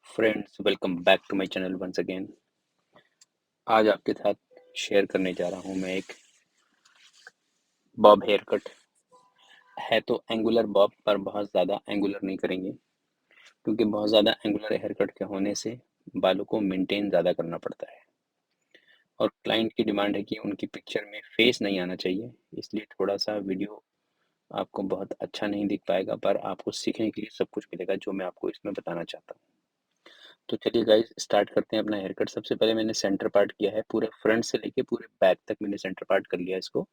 Friends, welcome back to my channel once again. आज आपके साथ शेयर करने जा रहा हूँ मैं एक बॉब हेयर कट। है तो एंगुलर बॉब, पर बहुत ज़्यादा एंगुलर नहीं करेंगे, क्योंकि बहुत ज़्यादा एंगुलर हेयर कट के होने से बालों को मेंटेन ज़्यादा करना पड़ता है और क्लाइंट की डिमांड है कि उनकी पिक्चर में फेस नहीं आना चाहिए। इसलिए थोड़ा सा वीडियो आपको बहुत अच्छा नहीं दिख पाएगा, पर आपको सीखने के लिए सब कुछ मिलेगा जो मैं आपको इसमें बताना चाहता हूँ। तो चलिए गाइस, स्टार्ट करते हैं अपना हेयर कट। सबसे पहले मैंने सेंटर पार्ट किया है, पूरे फ्रंट से लेके पूरे बैक तक मैंने सेंटर पार्ट कर लिया इसको।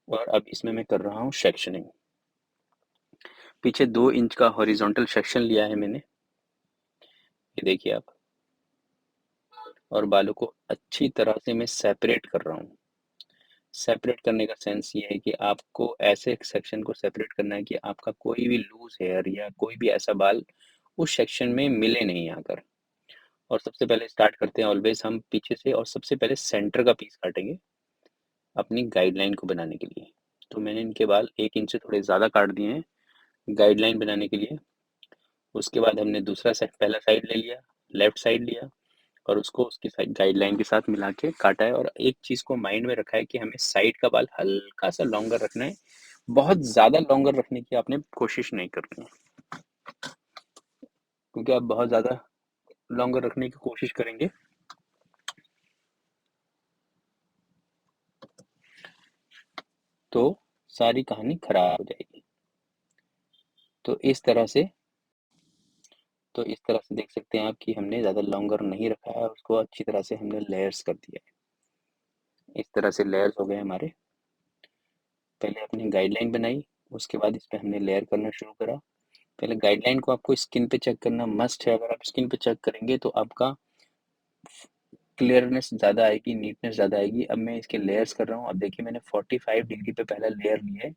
और अब इसमें मैं कर रहा हूँ सेक्शनिंग। पीछे 2 इंच का हॉरिजॉन्टल सेक्शन लिया है मैंने, ये देखिए आप। और बालों को अच्छी तरह से मैं सेपरेट कर रहा हूँ। सेपरेट करने का सेंस ये है कि आपको ऐसे एक सेक्शन को सेपरेट करना है कि आपका कोई भी लूज हेयर या कोई भी ऐसा बाल उस सेक्शन में मिले नहीं आकर। और सबसे पहले स्टार्ट करते हैं ऑलवेज हम पीछे से, और सबसे पहले सेंटर का पीस काटेंगे अपनी गाइडलाइन को बनाने के लिए। तो मैंने इनके बाल 1 इंच से थोड़े ज़्यादा काट दिए हैं गाइडलाइन बनाने के लिए। उसके बाद हमने दूसरा साइड, पहला साइड ले लिया, लेफ्ट साइड लिया, और उसको उसकी साइड गाइडलाइन के साथ मिला के काटा है। और एक चीज़ को माइंड में रखा है कि हमें साइड का बाल हल्का सा लॉन्गर रखना है, बहुत ज़्यादा लॉन्गर रखने की आपने कोशिश नहीं करनी है, क्योंकि आप बहुत ज़्यादा लॉन्गर रखने की कोशिश करेंगे तो सारी कहानी खराब हो जाएगी। तो इस तरह से देख सकते हैं आप कि हमने ज़्यादा लॉन्गर नहीं रखा है, उसको अच्छी तरह से हमने लेयर्स कर दिया है। इस तरह से लेयर्स हो गए हमारे। पहले अपनी गाइडलाइन बनाई, उसके बाद इस पे हमने लेयर करना शुरू करा। पहले गाइडलाइन को आपको स्किन पे चेक करना मस्ट है। अगर आप स्किन पे चेक करेंगे तो आपका क्लियरनेस ज़्यादा आएगी, नीटनेस ज़्यादा आएगी। अब मैं इसके लेयर्स कर रहा हूँ। अब देखिए, मैंने 45 डिग्री पे पहला लेयर लिया है,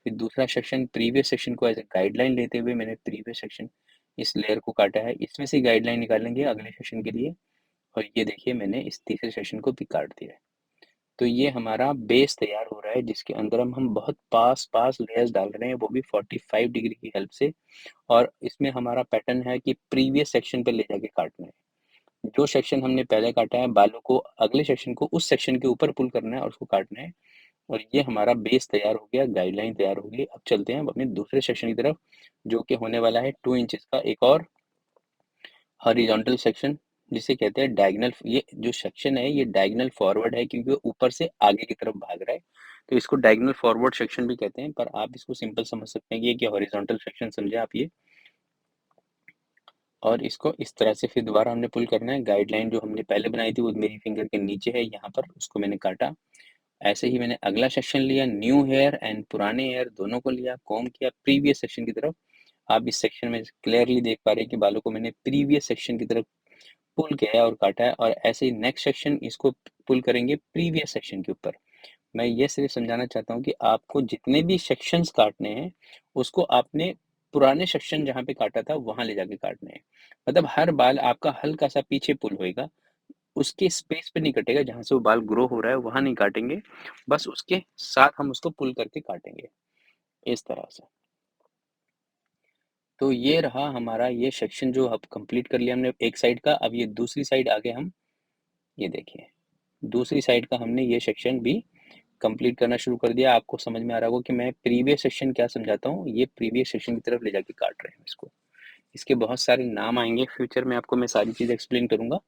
फिर दूसरा सेक्शन प्रीवियस सेक्शन को एज ए गाइडलाइन लेते हुए मैंने प्रीवियस सेक्शन इस लेयर को काटा है। इसमें से गाइडलाइन निकालेंगे अगले सेक्शन के लिए। और ये देखिए, मैंने इस तीसरे सेक्शन को भी काट दिया है। तो ये हमारा बेस तैयार हो रहा है, जिसके अंदर हम बहुत पास पास लेयर्स डाल रहे हैं, वो भी 45 डिग्री की हेल्प से। और इसमें हमारा पैटर्न है कि प्रीवियस सेक्शन पे ले जाके काटना है। जो सेक्शन हमने पहले काटा है, बालों को अगले सेक्शन को उस सेक्शन के ऊपर पुल करना है और उसको काटना है। और ये हमारा बेस तैयार हो गया, गाइडलाइन तैयार हो गई। अब चलते हैं अब अपने दूसरे सेक्शन की तरफ, जो कि होने वाला है 2 इंचेस का एक और हॉरिजॉन्टल सेक्शन, जिसे कहते हैं डायगोनल। ये जो सेक्शन है ये डायगोनल फॉरवर्ड है, क्योंकि वो ऊपर से आगे की तरफ भाग रहा है, तो इसको डायगोनल फॉरवर्ड सेक्शन भी कहते हैं। पर आप इसको सिंपल समझ सकते हैं कि ये क्या हॉरिजॉन्टल सेक्शन समझे आप ये। और इसको इस तरह से फिर दोबारा हमने पुल करना है। गाइडलाइन जो हमने पहले बनाई थी वो मेरी फिंगर के नीचे है, यहाँ पर उसको मैंने काटा। ऐसे ही मैंने अगला सेक्शन लिया, न्यू हेयर एंड पुराने हेयर दोनों को लिया, कॉम्ब किया प्रीवियस सेक्शन की तरफ। आप इस सेक्शन में क्लियरली देख पा रहे हैं कि बालों को मैंने प्रीवियस सेक्शन की तरफ पुल किया है और काटा है। और ऐसे ही नेक्स्ट सेक्शन इसको पुल करेंगे प्रीवियस सेक्शन के ऊपर। मैं ये सिर्फ समझाना चाहता हूँ कि आपको जितने भी सेक्शंस काटने हैं, उसको आपने पुराने सेक्शन जहाँ पे काटा था वहां ले जाके काटने हैं। मतलब हर बाल आपका हल्का सा पीछे पुल होएगा, उसके स्पेस पे नहीं कटेगा, जहां से वो बाल ग्रो हो रहा है वहां नहीं काटेंगे, बस उसके साथ हम उसको पुल करके काटेंगे इस तरह से। तो ये रहा हमारा ये सेक्शन जो अब कंप्लीट कर लिया हमने एक साइड का। अब ये दूसरी साइड आगे हम, ये देखिए, दूसरी साइड का हमने ये सेक्शन भी कंप्लीट करना शुरू कर दिया। आपको समझ में आ रहा होगा कि मैं प्रीवियस सेक्शन क्या समझाता हूँ, ये प्रीवियस सेक्शन की तरफ ले जाके काट रहे हैं इसको। इसके बहुत सारे नाम आएंगे फ्यूचर में, आपको मैं सारी चीज़ एक्सप्लेन करूंगा।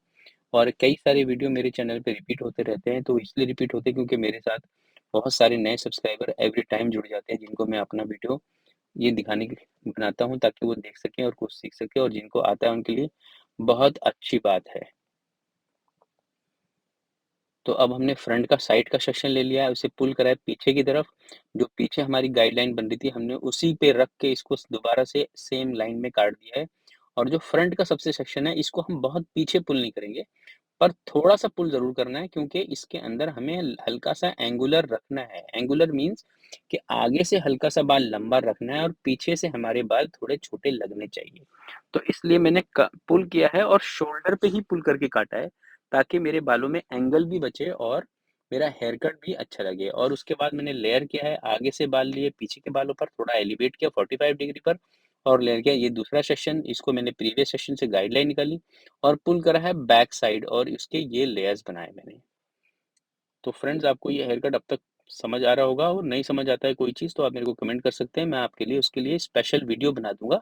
और कई सारे वीडियो मेरे चैनल पे रिपीट होते रहते हैं, तो इसलिए रिपीट होते हैं क्योंकि मेरे साथ बहुत सारे नए सब्सक्राइबर एवरी टाइम जुड़ जाते हैं, जिनको मैं अपना वीडियो ये दिखाने की बनाता हूँ ताकि वो देख सकें और कुछ सीख सकें, और जिनको आता है उनके लिए बहुत अच्छी बात है। तो अब हमने फ्रंट का साइड का सेक्शन ले लिया है, उसे पुल करा है पीछे की तरफ। जो पीछे हमारी गाइडलाइन बन रही थी, हमने उसी पे रख के इसको दोबारा से सेम लाइन में काट दिया है। और जो फ्रंट का सबसे सेक्शन है, इसको हम बहुत पीछे पुल नहीं करेंगे, पर थोड़ा सा पुल जरूर करना है, क्योंकि इसके अंदर हमें हल्का सा एंगुलर रखना है। एंगुलर मीन्स कि आगे से हल्का सा बाल लंबा रखना है और पीछे से हमारे बाल थोड़े छोटे लगने चाहिए। तो इसलिए मैंने पुल किया है और शोल्डर पे ही पुल करके काटा है, ताकि मेरे बालों में एंगल भी बचे और मेरा हेयर कट भी अच्छा लगे। और उसके बाद मैंने लेयर किया है, आगे से बाल लिए पीछे के बालों पर, थोड़ा एलिवेट किया 45 डिग्री पर, और लेके ये दूसरा सेक्शन, इसको मैंने प्रीवियस सेक्शन से गाइडलाइन निकाली और पुल करा है बैक साइड और इसके ये लेयर्स बनाए मैंने। तो फ्रेंड्स, आपको ये हेयर कट अब तक समझ आ रहा होगा, और नहीं समझ आता है कोई चीज़ तो आप मेरे को कमेंट कर सकते हैं, मैं आपके लिए उसके लिए स्पेशल वीडियो बना दूंगा।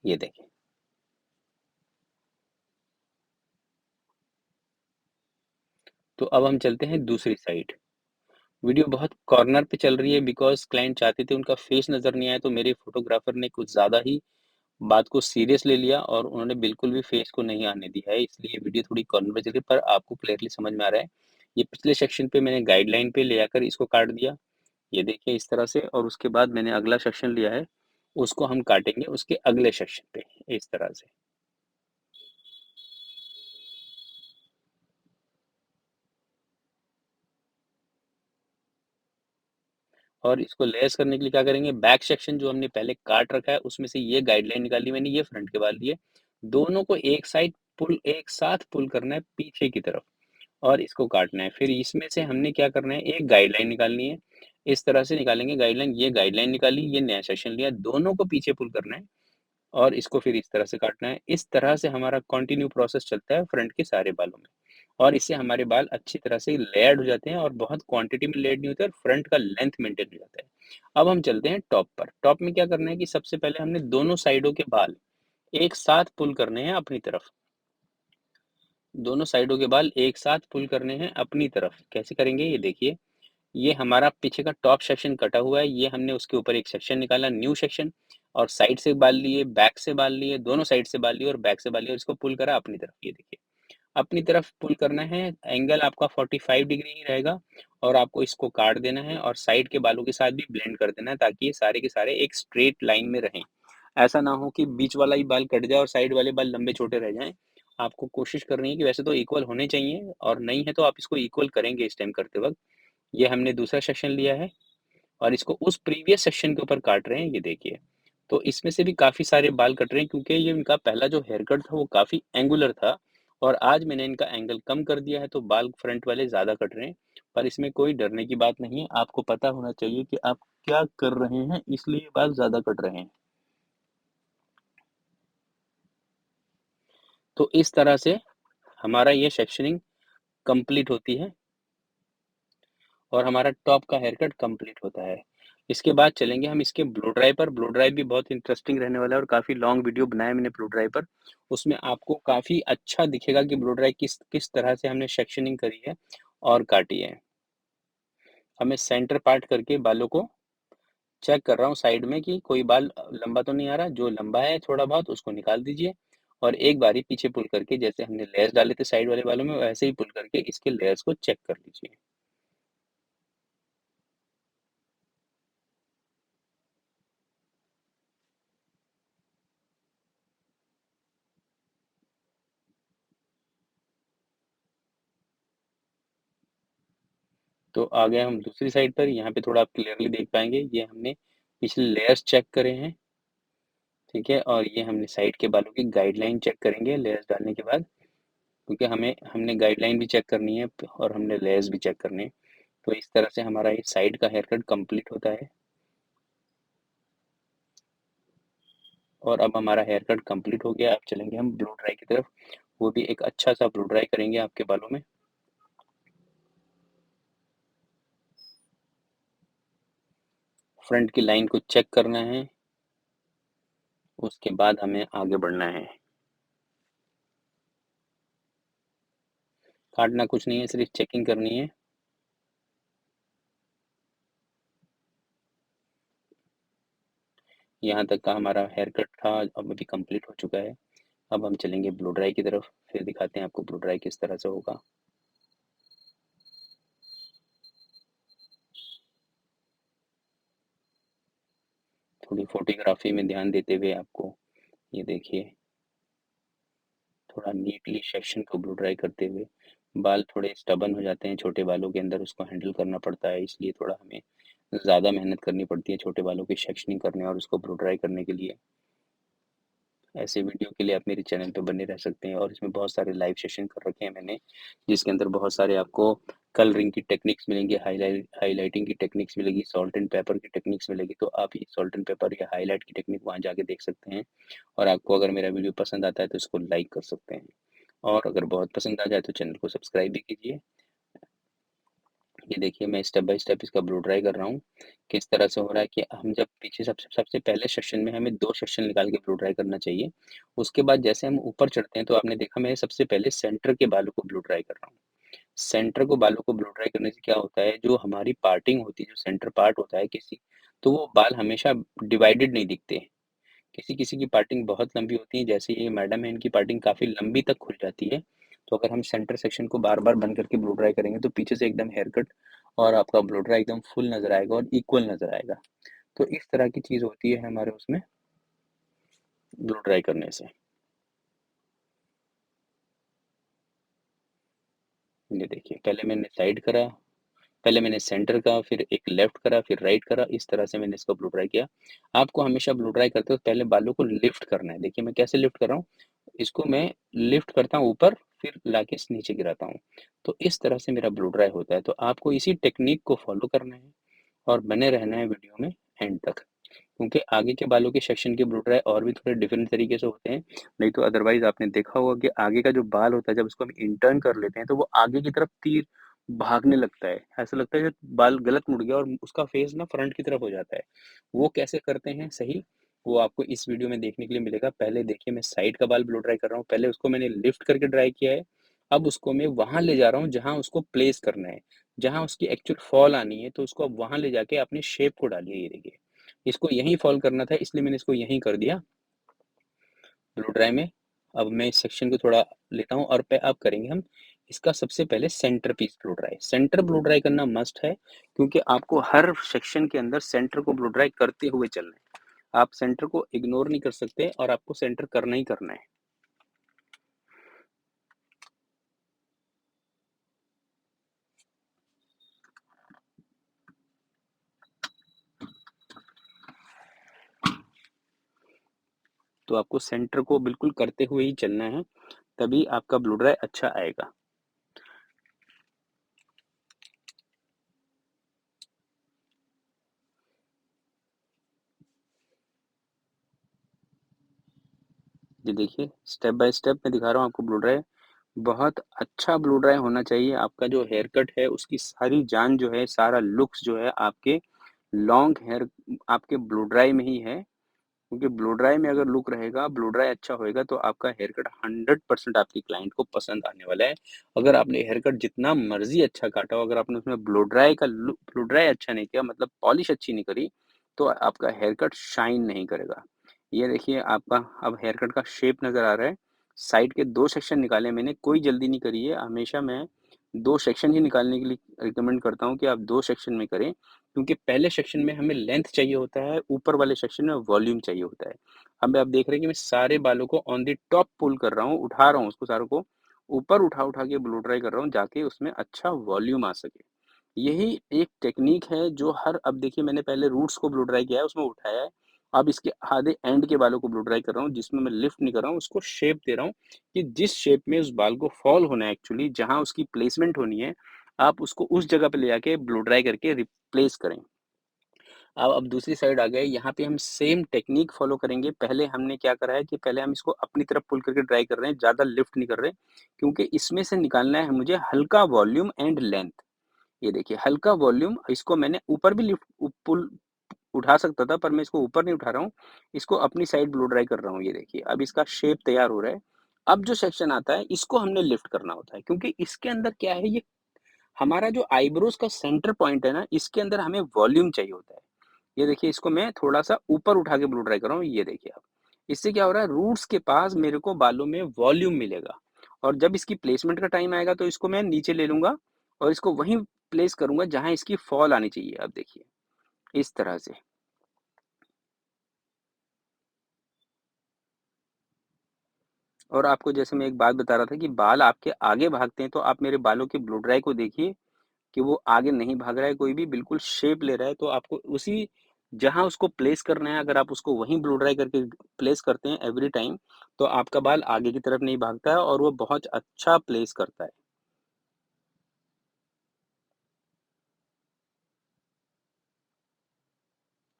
ये देखें। तो अब हम चलते हैं दूसरी साइड। वीडियो बहुत कॉर्नर पे चल रही है बिकॉज़ क्लाइंट चाहते थे उनका फेस नज़र नहीं आए, तो मेरे फोटोग्राफर ने कुछ ज़्यादा ही बात को सीरियस ले लिया और उन्होंने बिल्कुल भी फेस को नहीं आने दिया है, इसलिए वीडियो थोड़ी कॉर्नर पे चल रही है, पर आपको क्लियरली समझ में आ रहा है। ये पिछले सेक्शन पे मैंने गाइडलाइन पे ले आकर इसको काट दिया, ये देखिए इस तरह से, और उसके बाद मैंने अगला सेक्शन लिया है, उसको हम काटेंगे उसके अगले सेक्शन पे, इस तरह से। और इसको लेस करने के लिए क्या करेंगे, बैक सेक्शन जो हमने पहले काट रखा है उसमें से ये गाइडलाइन निकाली मैंने, ये फ्रंट के बाल लिए, दोनों को एक साथ पुल करना है पीछे की तरफ और इसको काटना है। फिर इसमें से हमने क्या करना है, एक गाइडलाइन निकालनी है, इस तरह से निकालेंगे गाइडलाइन, ये गाइडलाइन निकाली, ये नया सेक्शन लिया, दोनों को पीछे पुल करना है और इसको फिर इस तरह से काटना है। इस तरह से हमारा कंटिन्यू प्रोसेस चलता है फ्रंट के सारे बालों में, और इससे हमारे बाल अच्छी तरह से लेयर्ड हो जाते हैं और बहुत क्वांटिटी में लेयर्ड नहीं होते और फ्रंट का लेंथ मेंटेन हो जाता है। अब हम चलते हैं टॉप पर। टॉप में क्या करना है कि सबसे पहले हमने दोनों साइडों के बाल एक साथ पुल करने हैं अपनी तरफ। दोनों साइडों के बाल एक साथ पुल करने हैं अपनी तरफ। कैसे करेंगे ये देखिए। ये हमारा पीछे का टॉप सेक्शन कटा हुआ है, ये हमने उसके ऊपर एक सेक्शन निकाला, न्यू सेक्शन, और साइड से बाल लिए, बैक से बाल लिए, दोनों साइड से बाल लिए और बैक से बाल लिए और इसको पुल करा अपनी तरफ। ये देखिए, अपनी तरफ पुल करना है, एंगल आपका 45 डिग्री ही रहेगा और आपको इसको काट देना है और साइड के बालों के साथ भी ब्लेंड कर देना है ताकि ये सारे के सारे एक स्ट्रेट लाइन में रहें। ऐसा ना हो कि बीच वाला ही बाल कट जाए और साइड वाले बाल लंबे छोटे रह जाएं। आपको कोशिश करनी है कि वैसे तो इक्वल होने चाहिए, और नहीं है तो आप इसको इक्वल करेंगे इस टाइम करते वक्त। ये हमने दूसरा सेक्शन लिया है और इसको उस प्रीवियस सेक्शन के ऊपर काट रहे हैं, ये देखिए। तो इसमें से भी काफ़ी सारे बाल कट रहे हैं क्योंकि ये इनका पहला जो हेयर कट था वो काफ़ी एंगुलर था और आज मैंने इनका एंगल कम कर दिया है तो बाल फ्रंट वाले ज़्यादा कट रहे हैं। पर इसमें कोई डरने की बात नहीं है, आपको पता होना चाहिए कि आप क्या कर रहे हैं, इसलिए ये बाल ज़्यादा कट रहे हैं। तो इस तरह से हमारा ये सेक्शनिंग कंप्लीट होती है और हमारा टॉप का हेयर कट कंप्लीट होता है। इसके बाद चलेंगे हम इसके ब्लो ड्राई पर। ब्लो ड्राई भी बहुत इंटरेस्टिंग रहने वाला है और काफ़ी लॉन्ग वीडियो बनाया मैंने ब्लो ड्राई पर। उसमें आपको काफ़ी अच्छा दिखेगा कि ब्लो ड्राई किस किस तरह से हमने सेक्शनिंग करी है और काटी है। अब मैं सेंटर पार्ट करके बालों को चेक कर रहा हूँ साइड में कि कोई बाल लंबा तो नहीं आ रहा। जो लंबा है थोड़ा बहुत उसको निकाल दीजिए और एक बारी पीछे पुल करके, जैसे हमने लेयर्स डाले थे साइड वाले बालों में, वैसे ही पुल करके इसके लेयर्स को चेक कर लीजिए। तो आ गए हम दूसरी साइड पर। यहाँ पे थोड़ा आप क्लियरली देख पाएंगे, ये हमने पिछले लेयर्स चेक करे हैं, ठीक है, और ये हमने साइड के बालों की गाइडलाइन चेक करेंगे लेयर्स डालने के बाद, क्योंकि हमने गाइडलाइन भी चेक करनी है और हमने लेयर्स भी चेक करने हैं। तो इस तरह से हमारा ये साइड का हेयर कट कंप्लीट होता है और अब हमारा हेयर कट कंप्लीट हो गया। अब चलेंगे हम ब्लो ड्राई की तरफ, वो भी एक अच्छा सा ब्लो ड्राई करेंगे आपके बालों में। फ्रंट की लाइन को चेक करना है, उसके बाद हमें आगे बढ़ना है। काटना कुछ नहीं है, सिर्फ चेकिंग करनी है। यहाँ तक का हमारा हेयर कट था, अब अभी कंप्लीट हो चुका है। अब हम चलेंगे ब्लो ड्राई की तरफ, फिर दिखाते हैं आपको ब्लो ड्राई किस तरह से होगा। थोड़ी फोटोग्राफी में ध्यान देते हुए आपको, ये देखिए, थोड़ा नीटली सेक्शन को ब्लो ड्राई करते हुए। बाल थोड़े स्टबन हो जाते हैं छोटे बालों के अंदर, उसको हैंडल करना पड़ता है, इसलिए थोड़ा हमें ज़्यादा मेहनत करनी पड़ती है छोटे बालों की सेक्शनिंग करने और उसको ब्लो ड्राई करने के लिए। ऐसे वीडियो के लिए आप मेरे चैनल पे बने रह सकते हैं और इसमें बहुत सारे लाइव सेशन कर रखे हैं मैंने, जिसके अंदर बहुत सारे आपको कलरिंग की टेक्निक्स मिलेंगी, हाइलाइटिंग की टेक्निक्स मिलेगी, सॉल्ट एंड पेपर की टेक्निक्स मिलेगी, तो आप ये सॉल्ट एंड पेपर या हाइलाइट की टेक्निक वहाँ जाके देख सकते हैं। और आपको अगर मेरा वीडियो पसंद आता है तो इसको लाइक कर सकते हैं, और अगर बहुत पसंद आ जाए तो चैनल को सब्सक्राइब भी कीजिए। ये देखिए मैं स्टेप बाय स्टेप इसका ब्लो ड्राई कर रहा हूँ। किस तरह से हो रहा है कि हम जब पीछे सबसे सबसे पहले सेक्शन में हमें 2 सेक्शन निकाल के ब्लो ड्राई करना चाहिए। उसके बाद जैसे हम ऊपर चढ़ते हैं तो आपने देखा मैं सबसे पहले सेंटर के बालों को ब्लो ड्राई कर रहा हूँ। सेंटर को बालों को ब्लो ड्राई करने से क्या होता है, जो हमारी पार्टिंग होती है, जो सेंटर पार्ट होता है किसी, तो वो बाल हमेशा डिवाइडेड नहीं दिखते। किसी-किसी की पार्टिंग बहुत लंबी होती है, जैसे ये मैडम है इनकी पार्टिंग काफ़ी लंबी तक खुल जाती है। तो अगर हम सेंटर सेक्शन को बार-बार बंद करके ब्लो ड्राई करेंगे तो पीछे से एकदम हेयर कट और आपका ब्लो ड्राई एकदम फुल नज़र आएगा और इक्वल नज़र आएगा। तो इस तरह की चीज़ होती है हमारे उसमें ब्लो ड्राई करने से। ये देखिए पहले मैंने साइड करा, पहले मैंने सेंटर का, फिर एक लेफ्ट करा, फिर राइट करा, इस तरह से मैंने इसको ब्लो ड्राई किया। आपको हमेशा ब्लो ड्राई करते वक़्त पहले बालों को लिफ्ट करना है। देखिए मैं कैसे लिफ्ट कर रहा हूँ, इसको मैं लिफ्ट करता हूँ ऊपर, फिर लाके नीचे गिराता हूँ। तो इस तरह से मेरा ब्लो ड्राई होता है। तो आपको इसी टेक्नीक को फ़ॉलो करना है और बने रहना है वीडियो में एंड तक। क्योंकि आगे के बालों के सेक्शन के ब्लो ड्राई और भी थोड़े डिफरेंट तरीके से होते हैं। नहीं तो अदरवाइज़ आपने देखा होगा कि आगे का जो बाल होता है जब उसको हम इंटर्न कर लेते हैं तो वो आगे की तरफ तीर भागने लगता है। ऐसा लगता है कि बाल गलत मुड़ गया और उसका फेस ना फ्रंट की तरफ हो जाता है। वो कैसे करते हैं सही, वो आपको इस वीडियो में देखने के लिए मिलेगा। पहले देखिए मैं साइड का बाल ब्लो ड्राई कर रहा हूँ। पहले उसको मैंने लिफ्ट करके ड्राई किया है। अब उसको मैं वहाँ ले जा रहा हूँ जहाँ उसको प्लेस करना है। जहाँ उसकी एक्चुअल फॉल आनी है तो उसको अब वहाँ ले जाके अपनी शेप को डालिए। ये देखिए। इसको यहीं फॉल करना था इसलिए मैंने इसको यहीं कर दिया ब्लो ड्राई में। अब मैं इस सेक्शन को थोड़ा लेता हूँ और पे अब करेंगे हम इसका सबसे पहले centre piece blow dry. Centre blow dry करना मस्ट है क्योंकि आपको हर सेक्शन के अंदर सेंटर को ब्लो ड्राई करते हुए चलना है। आप सेंटर को इग्नोर नहीं कर सकते और आपको सेंटर करना ही करना है। तो आपको सेंटर को बिल्कुल करते हुए ही चलना है, तभी आपका ब्लो ड्राई अच्छा आएगा। ये देखिए स्टेप बाय स्टेप मैं दिखा रहा हूँ आपको ब्लो ड्राई। बहुत अच्छा ब्लो ड्राई होना चाहिए। आपका जो हेयर कट है उसकी सारी जान जो है, सारा लुक्स जो है आपके लॉन्ग हेयर आपके ब्लो ड्राई में ही है। क्योंकि ब्लो ड्राई में अगर लुक रहेगा, ब्लो ड्राई अच्छा होएगा तो आपका हेयर कट 100% आपकी क्लाइंट को पसंद आने वाला है। अगर आपने हेयर कट जितना मर्ज़ी अच्छा काटा हो, अगर आपने उसमें ब्लो ड्राई अच्छा नहीं किया मतलब पॉलिश अच्छी नहीं करी, तो आपका हेयर कट शाइन नहीं करेगा। ये देखिए आपका अब हेयर कट का शेप नज़र आ रहा है। साइड के 2 सेक्शन निकाले मैंने, कोई जल्दी नहीं करी है। हमेशा मैं 2 सेक्शन ही निकालने के लिए रिकमेंड करता हूँ कि आप 2 सेक्शन में करें। क्योंकि पहले सेक्शन में हमें लेंथ चाहिए होता है, ऊपर वाले सेक्शन में वॉल्यूम चाहिए होता है। अब आप देख रहे हैं कि मैं सारे बालों को ऑन द टॉप पुल कर रहा हूँ, उठा रहा हूँ उसको सारों को, ऊपर उठा-उठा के ब्लो ड्राई कर रहा हूँ जाके उसमें अच्छा वॉल्यूम आ सके। यही एक टेक्नीक है जो हर अब देखिए मैंने पहले रूट्स को ब्लो ड्राई किया है, उसमें उठाया है। अब इसके आधे एंड के बालों को ब्लो ड्राई कर रहा हूँ, जिसमें मैं लिफ्ट नहीं कर रहा हूँ, उसको शेप दे रहा हूँ कि जिस शेप में उस बाल को फॉल होना है एक्चुअली, जहाँ उसकी प्लेसमेंट होनी है, आप उसको उस जगह पे ले जाके ब्लो ड्राई करके रिप्लेस करें। अब दूसरी साइड आ गए, यहाँ पे हम सेम टेक्नीक फ़ॉलो करेंगे। पहले हमने क्या करा है कि पहले हम इसको अपनी तरफ पुल करके ड्राई कर रहे हैं, ज़्यादा लिफ्ट नहीं कर रहे, क्योंकि इसमें से निकालना है मुझे हल्का वॉल्यूम एंड लेंथ। ये देखिए हल्का वॉल्यूम, इसको मैंने ऊपर भी लिफ्ट पुल उठा सकता था, पर मैं इसको ऊपर नहीं उठा रहा हूँ, इसको अपनी साइड ब्लो ड्राई कर रहा हूँ। ये देखिए, अब इसका शेप तैयार हो रहा है। अब जो सेक्शन आता है, इसको हमने लिफ्ट करना होता है, क्योंकि इसके अंदर क्या है, ये हमारा जो आईब्रोज़ का सेंटर पॉइंट है ना, इसके अंदर हमें वॉल्यूम चाहिए होता है। ये देखिए इसको मैं थोड़ा-सा ऊपर उठा के ब्लो ड्राई कर रहा हूँ, ये देखिए आप। इससे क्या हो रहा है, रूट्स के पास मेरे को बालों में वॉल्यूम मिलेगा और जब इसकी प्लेसमेंट का टाइम आएगा तो इसको मैं नीचे ले लूँगा और इसको वहीं प्लेस करूँगा जहाँ इसकी फॉल आनी चाहिए। अब देखिए, इस तरह से। और आपको जैसे मैं एक बात बता रहा था कि बाल आपके आगे भागते हैं, तो आप मेरे बालों के ब्लो ड्राई को देखिए कि वो आगे नहीं भाग रहा है कोई भी, बिल्कुल शेप ले रहा है। तो आपको उसी जहाँ उसको प्लेस करना है, अगर आप उसको वहीं ब्लो ड्राई करके प्लेस करते हैं एवरी टाइम, तो आपका बाल आगे की तरफ नहीं भागता है और वो बहुत अच्छा प्लेस करता है।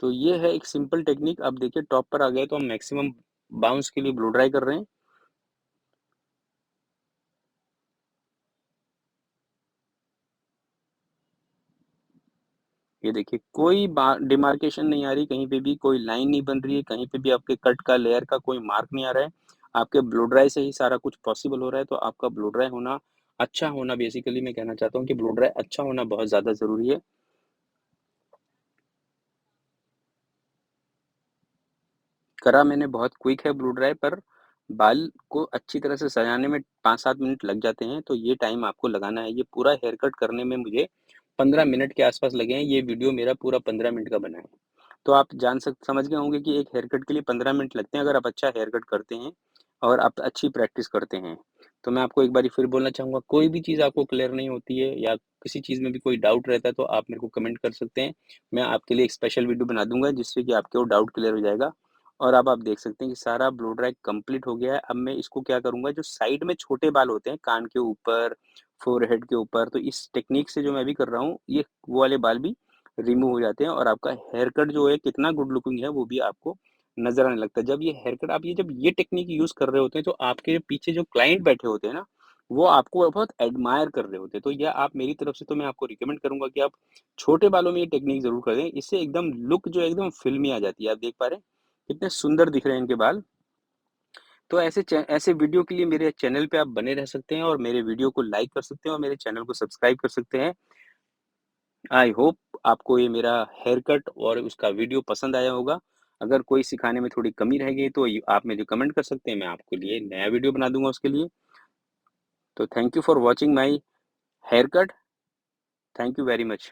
तो ये है एक सिंपल टेक्निक। अब देखिए टॉप पर आ गए तो हम मैक्सिमम बाउंस के लिए ब्लो ड्राई कर रहे हैं। ये देखिए कोई डिमार्केशन नहीं आ रही, कहीं पे भी कोई लाइन नहीं बन रही है, कहीं पे भी आपके कट का लेयर का कोई मार्क नहीं आ रहा है। आपके ब्लो ड्राई से ही सारा कुछ पॉसिबल हो रहा है। तो आपका ब्लो ड्राई होना, अच्छा होना, बेसिकली मैं कहना चाहता हूँ कि ब्लो ड्राई अच्छा होना बहुत ज़्यादा ज़रूरी है। करा मैंने, बहुत क्विक है ब्लो ड्राई, पर बाल को अच्छी तरह से सजाने में 5-7 मिनट लग जाते हैं, तो ये टाइम आपको लगाना है। ये पूरा हेयर कट करने में मुझे 15 मिनट के आसपास लगे हैं। ये वीडियो मेरा पूरा 15 मिनट का बना है। तो आप समझ गए होंगे कि एक हेयर कट के लिए 15 मिनट लगते हैं, अगर आप अच्छा हेयर कट करते हैं और आप अच्छी प्रैक्टिस करते हैं। तो मैं आपको एक बारी फिर बोलना चाहूँगा, कोई भी चीज़ आपको क्लियर नहीं होती है या किसी चीज़ में भी कोई डाउट रहता है, तो आप मेरे को कमेंट कर सकते हैं। मैं आपके लिए एक स्पेशल वीडियो बना दूँगा, जिससे कि आपके वो डाउट क्लियर हो जाएगा। और अब आप देख सकते हैं कि सारा ब्लो ड्राई कंप्लीट हो गया है। अब मैं इसको क्या करूँगा, जो साइड में छोटे बाल होते हैं, कान के ऊपर, फ़ोरहेड के ऊपर, तो इस टेक्नीक से जो मैं अभी कर रहा हूँ, ये वो वाले बाल भी रिमूव हो जाते हैं और आपका हेयर कट जो है कितना गुड लुकिंग है, वो भी आपको नज़र आने लगता है। जब ये हेयर कट आप जब ये टेक्नीक यूज़ कर रहे होते हैं, तो आपके पीछे जो क्लाइंट बैठे होते हैं ना, वो आपको बहुत एडमायर कर रहे होते हैं। तो यह आप मेरी तरफ से तो मैं आपको रिकमेंड करूँगा कि आप छोटे बालों में ये टेक्नीक ज़रूर करें। इससे एकदम लुक जो है एकदम फ़िल्मी आ जाती है। आप देख पा रहे हैं? कितने सुंदर दिख रहे हैं इनके बाल। तो ऐसे वीडियो के लिए मेरे चैनल पे आप बने रह सकते हैं और मेरे वीडियो को लाइक कर सकते हैं और मेरे चैनल को सब्सक्राइब कर सकते हैं। आई होप आपको ये मेरा हेयर कट और उसका वीडियो पसंद आया होगा। अगर कोई सिखाने में थोड़ी कमी रह गई तो आप मुझे कमेंट कर सकते हैं, मैं आपके लिए नया वीडियो बना दूँगा उसके लिए। तो thank you for watching my hair cut. Thank you very much.